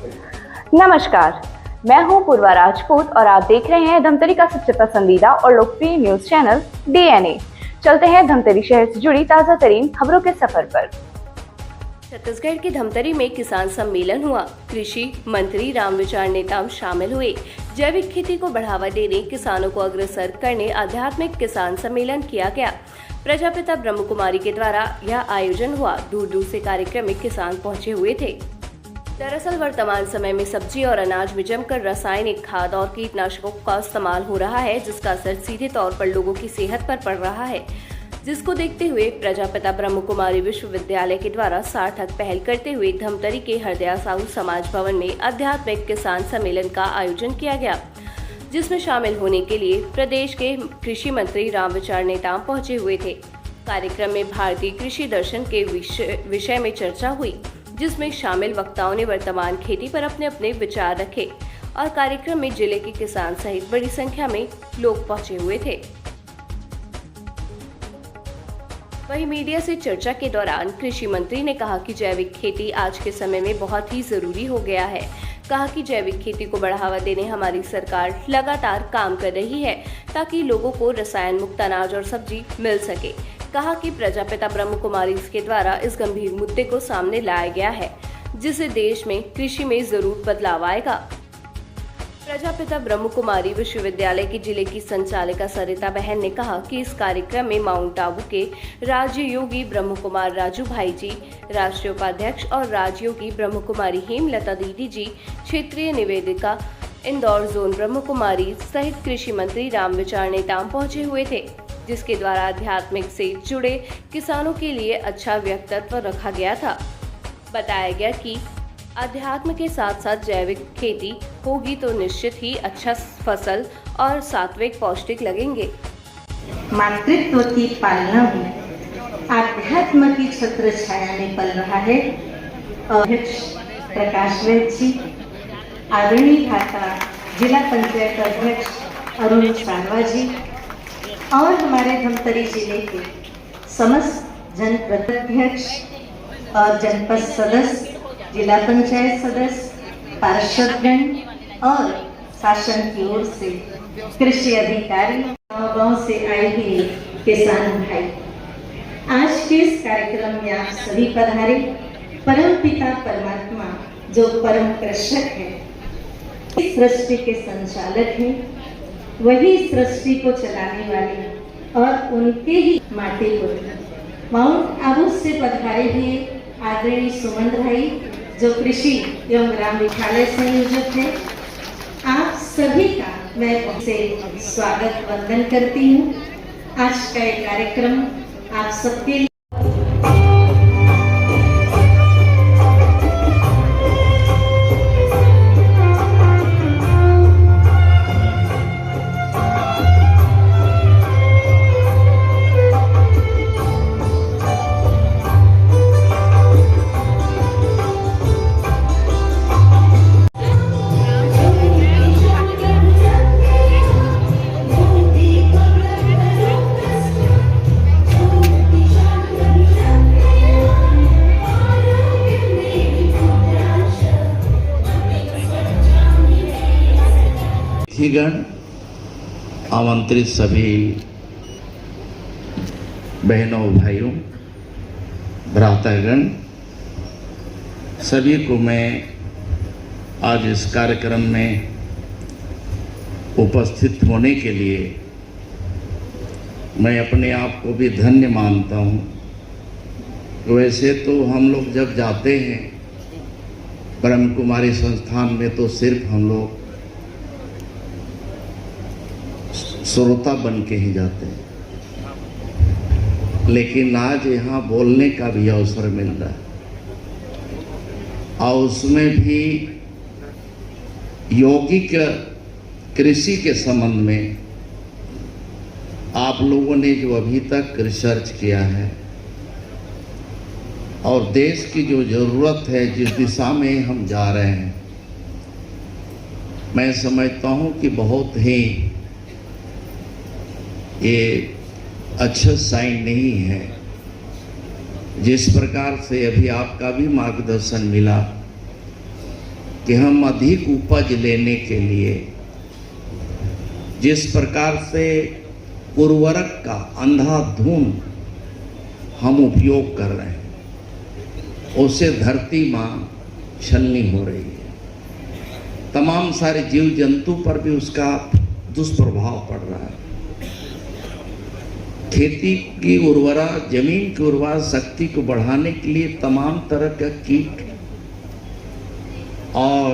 नमस्कार, मैं हूं पूर्वा राजपूत और आप देख रहे हैं धमतरी का सबसे पसंदीदा और लोकप्रिय न्यूज चैनल DNA। चलते हैं धमतरी शहर से जुड़ी ताजा तरीन खबरों के सफर पर। छत्तीसगढ़ के धमतरी में किसान सम्मेलन हुआ। कृषि मंत्री रामविचार नेताम शामिल हुए। जैविक खेती को बढ़ावा देने, किसानों को अग्रसर करने आध्यात्मिक किसान सम्मेलन किया गया। प्रजापिता ब्रह्म कुमारी के द्वारा यह आयोजन हुआ। दूर दूर से कार्यक्रम में किसान पहुंचे हुए थे। दरअसल वर्तमान समय में सब्जी और अनाज में जमकर रासायनिक खाद और कीटनाशकों का इस्तेमाल हो रहा है, जिसका असर सीधे तौर पर लोगों की सेहत पर पड़ रहा है, जिसको देखते हुए प्रजापिता ब्रह्म कुमारी विश्वविद्यालय के द्वारा सार्थक पहल करते हुए धमतरी के हरदया साहू समाज भवन में आध्यात्मिक किसान सम्मेलन का आयोजन किया गया, जिसमें शामिल होने के लिए प्रदेश के कृषि मंत्री रामविचार नेताम पहुंचे हुए थे। कार्यक्रम में भारतीय कृषि दर्शन के विषय में चर्चा हुई, जिसमें शामिल वक्ताओं ने वर्तमान खेती पर अपने अपने विचार रखे और कार्यक्रम में जिले के किसान सहित बड़ी संख्या में लोग पहुंचे हुए थे। वहीं मीडिया से चर्चा के दौरान कृषि मंत्री ने कहा कि जैविक खेती आज के समय में बहुत ही जरूरी हो गया है। कहा कि जैविक खेती को बढ़ावा देने हमारी सरकार लगातार काम कर रही है ताकि लोगों को रसायन मुक्त अनाज और सब्जी मिल सके। कहा कि प्रजापिता ब्रह्म कुमारी के द्वारा इस गंभीर मुद्दे को सामने लाया गया है, जिससे देश में कृषि में जरूर बदलाव आएगा। प्रजापिता ब्रह्म कुमारी विश्वविद्यालय की जिले की संचालिका सरिता बहन ने कहा कि इस कार्यक्रम में माउंट आबू के राज्य योगी ब्रह्म कुमार राजू भाई जी, राष्ट्रीय उपाध्यक्ष और राजयोगी ब्रह्म कुमारी हेमलता दीदी जी, क्षेत्रीय निवेदिका इंदौर जोन ब्रह्म कुमारी सहित कृषि मंत्री रामविचार नेताम पहुंचे हुए थे, जिसके द्वारा आध्यात्मिक से जुड़े किसानों के लिए अच्छा वक्तव्य रखा गया था। बताया गया कि अध्यात्म के साथ साथ जैविक खेती होगी तो निश्चित ही अच्छा फसल और सात्विक पौष्टिक लगेंगे। मातृत्व की पालना में आध्यात्म की छत्र छाया में पल रहा है। अध्यक्ष प्रकाश वैद्य जी, आदरणीय भाता जिला पंचायत अध्यक्ष अरुण सानवा जी और हमारे धमतरी जिले के समस्त जनप्रतिनिधि और जनपद सदस्य, जिला पंचायत सदस्य, पार्षदगण और शासन की ओर से कृषि अधिकारी, गांव से आए हुए किसान भाई, आज के इस कार्यक्रम में आप सभी पधारे। परम पिता परमात्मा जो परम कृषक है, इस सृष्टि के संचालक हैं, वही सृष्टि को चलाने वाले और उनके ही माटी को माउंट आबू से पधारे हुए आदरणीय सुमन भाई जो कृषि एवं ग्राम विद्यालय संयोजक है, आप सभी का मैं से स्वागत वंदन करती हूँ। आज का ये कार्यक्रम आप सबके लिए गण, आमंत्रित सभी बहनों भाइयों, भ्रातागण, सभी को मैं आज इस कार्यक्रम में उपस्थित होने के लिए मैं अपने आप को भी धन्य मानता हूँ। वैसे तो हम लोग जब जाते हैं ब्रह्म कुमारी संस्थान में तो सिर्फ हम लोग श्रोता बन के ही जाते हैं, लेकिन आज यहाँ बोलने का भी अवसर मिल रहा है और उसमें भी यौगिक कृषि के संबंध में आप लोगों ने जो अभी तक रिसर्च किया है और देश की जो ज़रूरत है, जिस दिशा में हम जा रहे हैं, मैं समझता हूँ कि बहुत ही ये अच्छा साइन नहीं है। जिस प्रकार से अभी आपका भी मार्गदर्शन मिला कि हम अधिक उपज लेने के लिए जिस प्रकार से उर्वरक का अंधाधुंध हम उपयोग कर रहे हैं, उससे धरती माँ छलनी हो रही है। तमाम सारे जीव जंतु पर भी उसका दुष्प्रभाव पड़ रहा है। खेती की उर्वरा, जमीन की उर्वरा शक्ति को बढ़ाने के लिए तमाम तरह का कीट और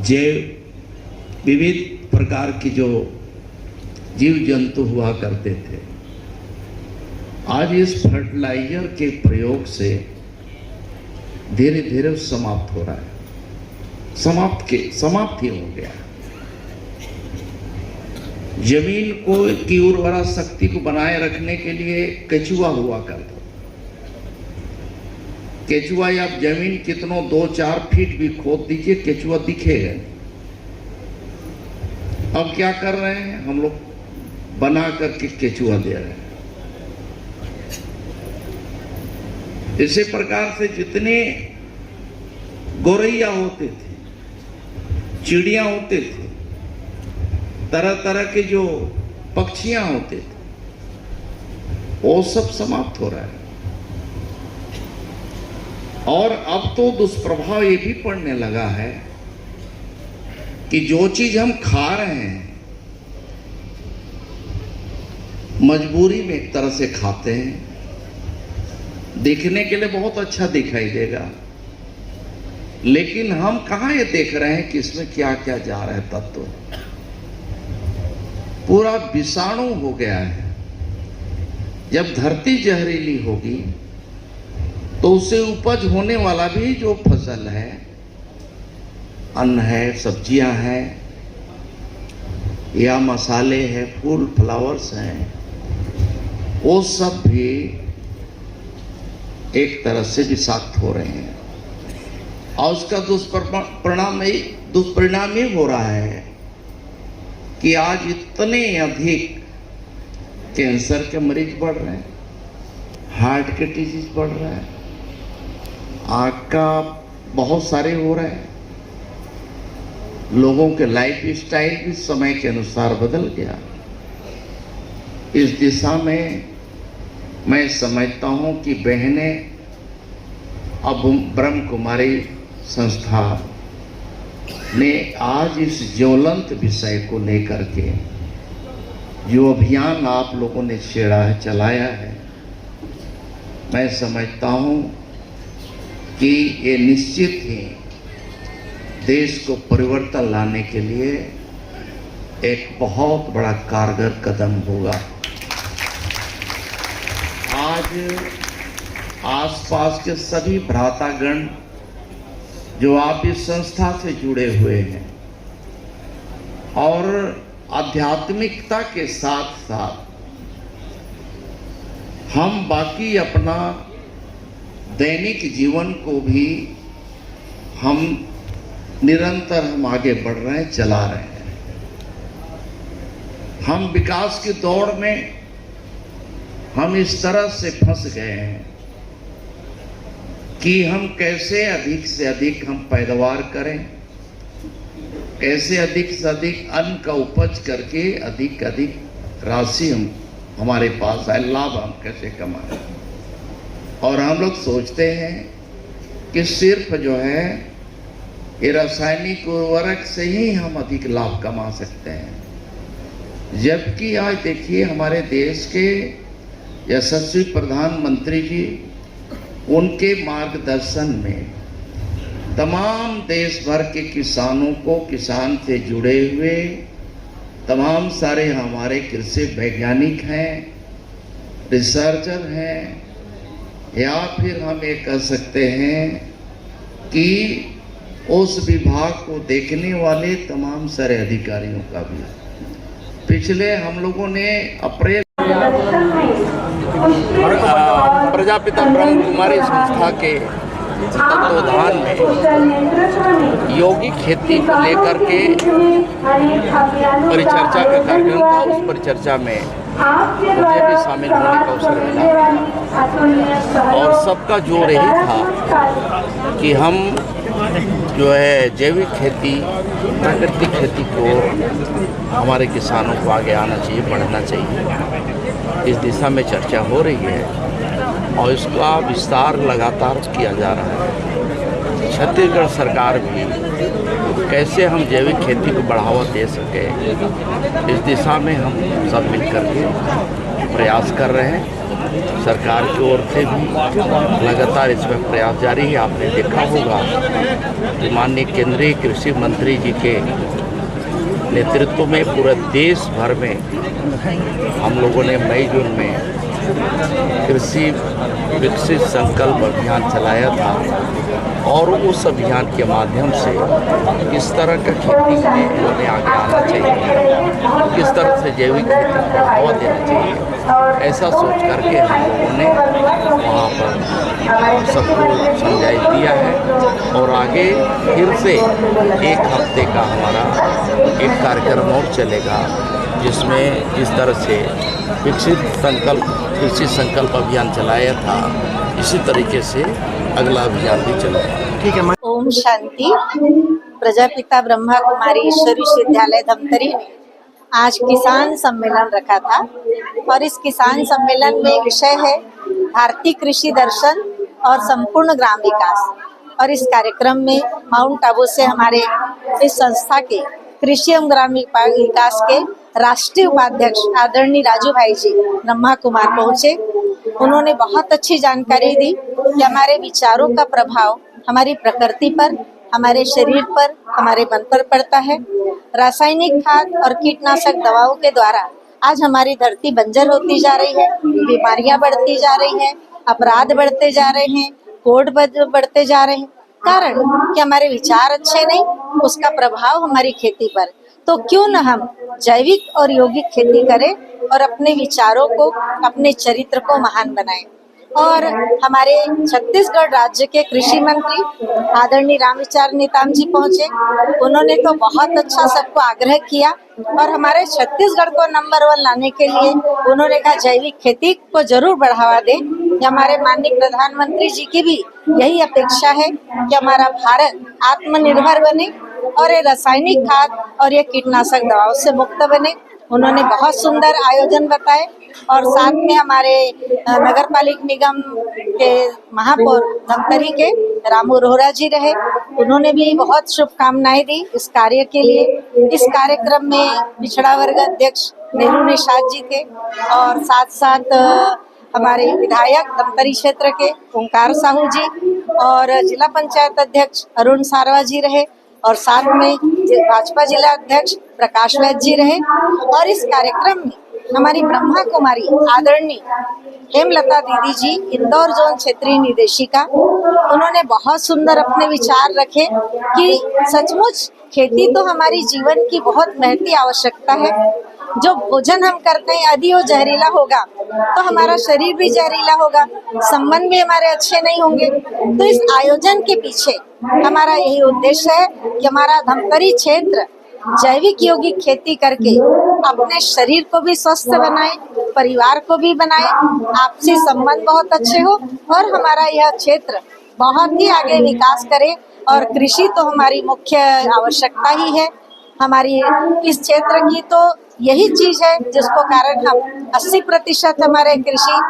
जैव विविध प्रकार की जो जीव जंतु हुआ करते थे, आज इस फर्टिलाइजर के प्रयोग से धीरे धीरे समाप्त हो रहा है, समाप्त ही हो गया। जमीन को की उर्वरा शक्ति को बनाए रखने के लिए केचुआ हुआ करता। केचुआ या जमीन कितनों 2-4 फीट भी खोद दीजिए, केचुआ दिखेगा। अब क्या कर रहे हैं हम लोग, बना करके केचुआ दे रहे हैं। इसी प्रकार से जितने गौरैया होते थे, चिड़िया होते थे, तरह तरह के जो पक्षियां होते थे, वो सब समाप्त हो रहा है। और अब तो दुष्प्रभाव ये भी पड़ने लगा है कि जो चीज हम खा रहे हैं मजबूरी में एक तरह से खाते हैं, देखने के लिए बहुत अच्छा दिखाई देगा, लेकिन हम कहाँ ये देख रहे हैं कि इसमें क्या क्या जा रहा है तत्व। पूरा विषाणु हो गया है। जब धरती जहरीली होगी तो उससे उपज होने वाला भी जो फसल है, अन्न है, सब्जियां हैं या मसाले हैं, फूल फ्लावर्स हैं, वो सब भी एक तरह से विषाक्त हो रहे हैं। और उसका दुष्परिणाम ये हो रहा है कि आज इतने अधिक कैंसर के मरीज बढ़ रहे हैं, हार्ट के डिजीज बढ़ रहा है, आँख का बहुत सारे हो रहे हैं। लोगों के लाइफ स्टाइल भी समय के अनुसार बदल गया। इस दिशा में मैं समझता हूं कि बहनें अब ब्रह्म कुमारी संस्था ने आज इस ज्वलंत विषय को लेकर के जो अभियान आप लोगों ने छेड़ा है, चलाया है, मैं समझता हूं कि ये निश्चित ही देश को परिवर्तन लाने के लिए एक बहुत बड़ा कारगर कदम होगा। आज आसपास के सभी भ्रातागण जो आप इस संस्था से जुड़े हुए हैं और आध्यात्मिकता के साथ साथ हम बाकी अपना दैनिक जीवन को भी हम निरंतर हम आगे बढ़ रहे हैं, चला रहे हैं। हम विकास की दौड़ में हम इस तरह से फंस गए हैं कि हम कैसे अधिक से अधिक हम पैदावार करें, कैसे अधिक से अधिक अन्न का उपज करके अधिक अधिक राशि हमारे पास आए, लाभ हम कैसे कमाएं। और हम लोग सोचते हैं कि सिर्फ जो है ये रासायनिक उर्वरक से ही हम अधिक लाभ कमा सकते हैं, जबकि आज देखिए हमारे देश के यशस्वी प्रधानमंत्री जी, उनके मार्गदर्शन में तमाम देश भर के किसानों को, किसान से जुड़े हुए तमाम सारे हमारे कृषि वैज्ञानिक हैं, रिसर्चर हैं, या फिर हम ये कह सकते हैं कि उस विभाग को देखने वाले तमाम सारे अधिकारियों का भी पिछले हम लोगों ने अप्रैल प्रजापिता ब्रह्म कुमारी संस्था के तत्वाधान में यौगिक खेती को लेकर के परिचर्चा का कार्यक्रम था। उस परिचर्चा में मुझे भी शामिल होने का अवसर मिला और सबका जोर यही था कि हम जो है जैविक खेती, प्राकृतिक खेती को हमारे किसानों को आगे आना चाहिए, बढ़ना चाहिए। इस दिशा में चर्चा हो रही है और इसका विस्तार लगातार किया जा रहा है। छत्तीसगढ़ सरकार भी कैसे हम जैविक खेती को बढ़ावा दे सके, इस दिशा में हम सब मिलकर के प्रयास कर रहे हैं। सरकार की ओर से भी लगातार इसमें प्रयास जारी है। आपने देखा होगा कि माननीय केंद्रीय कृषि मंत्री जी के नेतृत्व में पूरे देश भर में हम लोगों ने मई जून में कृषि विकसित संकल्प अभियान चलाया था और उस अभियान के माध्यम से किस तरह का खेती में हमें आगे आना चाहिए, किस तरह से जैविक खेती को बढ़ावा देना चाहिए, ऐसा सोच करके हम लोगों ने वहाँ पर सबको समझाई दिया है। और आगे फिर से एक हफ्ते का हमारा एक कार्यक्रम और चलेगा, जिसमें जिस तरह से विकसित संकल्प कृषि संकल्प अभियान चलाया था, इसी तरीके से अगला अभियान भी चलेगा। ठीक है। ओम शांति। प्रजापिता ब्रह्मा कुमारी ईश्वर विश्वविद्यालय धमतरी ने आज किसान सम्मेलन रखा था और इस किसान सम्मेलन में विषय है भारतीय कृषि दर्शन और संपूर्ण ग्राम विकास। और इस कार्यक्रम में माउंट आबू से हमारे इस संस्था के कृषि एवं ग्राम विकास के राष्ट्रीय उपाध्यक्ष आदरणीय राजू भाई जी ब्रह्मा कुमार पहुंचे। उन्होंने बहुत अच्छी जानकारी दी कि हमारे विचारों का प्रभाव हमारी प्रकृति पर, हमारे शरीर पर, हमारे मन पर पड़ता है। रासायनिक खाद और कीटनाशक दवाओं के द्वारा आज हमारी धरती बंजर होती जा रही है, बीमारियां बढ़ती जा रही हैं, अपराध बढ़ते जा रहे हैं, कोड बढ़ते जा रहे हैं। कारण कि हमारे विचार अच्छे नहीं, उसका प्रभाव हमारी खेती पर। तो क्यों न हम जैविक और यौगिक खेती करें और अपने विचारों को, अपने चरित्र को महान बनाएं। और हमारे छत्तीसगढ़ राज्य के कृषि मंत्री आदरणीय रामविचार नेताम जी पहुंचे। उन्होंने तो बहुत अच्छा सबको आग्रह किया और हमारे छत्तीसगढ़ को नंबर 1 लाने के लिए उन्होंने कहा जैविक खेती को जरूर बढ़ावा दें। हमारे माननीय प्रधानमंत्री जी की भी यही अपेक्षा है कि हमारा भारत आत्मनिर्भर बने और ये रासायनिक खाद और ये कीटनाशक दवाओं से मुक्त बने। उन्होंने बहुत सुंदर आयोजन बताए और साथ में हमारे नगर पालिक निगम के महापौर धमतरी के रामू रोहरा जी रहे। उन्होंने भी बहुत शुभकामनाएं दी इस कार्य के लिए। इस कार्यक्रम में पिछड़ा वर्ग अध्यक्ष नेहरू निषाद जी थे और साथ साथ हमारे विधायक धमतरी क्षेत्र के ओंकार साहू जी और जिला पंचायत अध्यक्ष अरुण सारवा जी रहे और साथ में भाजपा जिला अध्यक्ष प्रकाश वैद्य जी रहे। और इस कार्यक्रम में हमारी ब्रह्मा कुमारी आदरणीय हेमलता दीदी जी, इंदौर जोन क्षेत्रीय निदेशिका, उन्होंने बहुत सुंदर अपने विचार रखे कि सचमुच खेती तो हमारी जीवन की बहुत महती आवश्यकता है। जो भोजन हम करते हैं यदि वो जहरीला होगा तो हमारा शरीर भी जहरीला होगा, संबंध भी हमारे अच्छे नहीं होंगे। तो इस आयोजन के पीछे हमारा यही उद्देश्य है कि हमारा धमतरी क्षेत्र जैविक यौगिक खेती करके अपने शरीर को भी स्वस्थ बनाए, परिवार को भी बनाए, आपसी संबंध बहुत अच्छे हो और हमारा यह क्षेत्र बहुत ही आगे विकास करे। और कृषि तो हमारी मुख्य आवश्यकता ही है। हमारी इस क्षेत्र की तो यही चीज है जिसको कारण हम 80% हमारे कृषि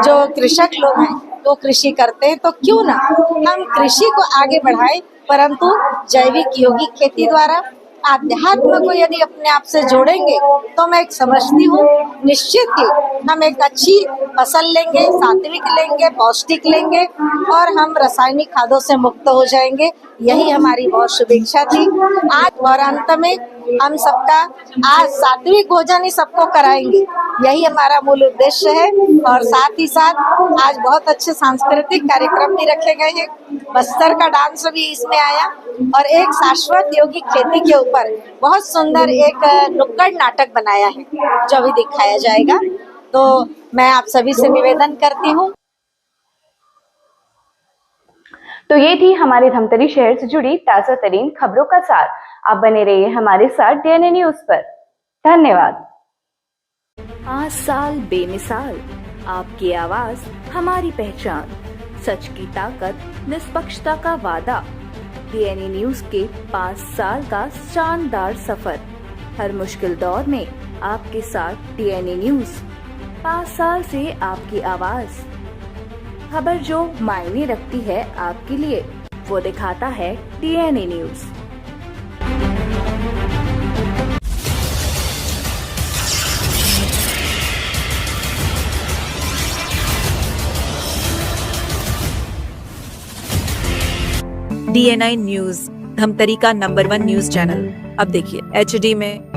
जो कृषक लोग हैं वो कृषि करते हैं। तो क्यों ना हम कृषि को आगे बढ़ाएं, परंतु जैविक यौगिक खेती द्वारा आध्यात्म को यदि अपने आप से जोड़ेंगे तो मैं एक समझती हूँ निश्चित ही हम एक अच्छी फसल लेंगे, सात्विक लेंगे, पौष्टिक लेंगे और हम रासायनिक खादों से मुक्त हो जाएंगे। यही हमारी बहुत शुभेच्छा थी आज। और अंत में हम सबका आज सात्विक भोजन ही सबको कराएंगे, यही हमारा मूल उद्देश्य है। और साथ ही साथ आज बहुत अच्छे सांस्कृतिक कार्यक्रम भी रखे गए हैं। बस्तर का डांस भी इसमें आया और एक शाश्वत यौगिक खेती के ऊपर बहुत सुंदर एक नुक्कड़ नाटक बनाया है जो अभी दिखाया जाएगा। तो मैं आप सभी से निवेदन करती हूँ। तो ये थी हमारे धमतरी शहर से जुड़ी ताजा तरीन खबरों का सार। आप बने रहिए हमारे साथ डीएनए न्यूज पर। धन्यवाद। 5 साल बेमिसाल, आपकी आवाज हमारी पहचान, सच की ताकत, निष्पक्षता का वादा, डीएनए न्यूज के 5 साल का शानदार सफर। हर मुश्किल दौर में आपके साथ डीएनए न्यूज। 5 साल से आपकी आवाज। खबर जो मायने रखती है आपके लिए, वो दिखाता है DNA news. DNI news, Dhamtari का नंबर 1 न्यूज चैनल। अब देखिए HD में,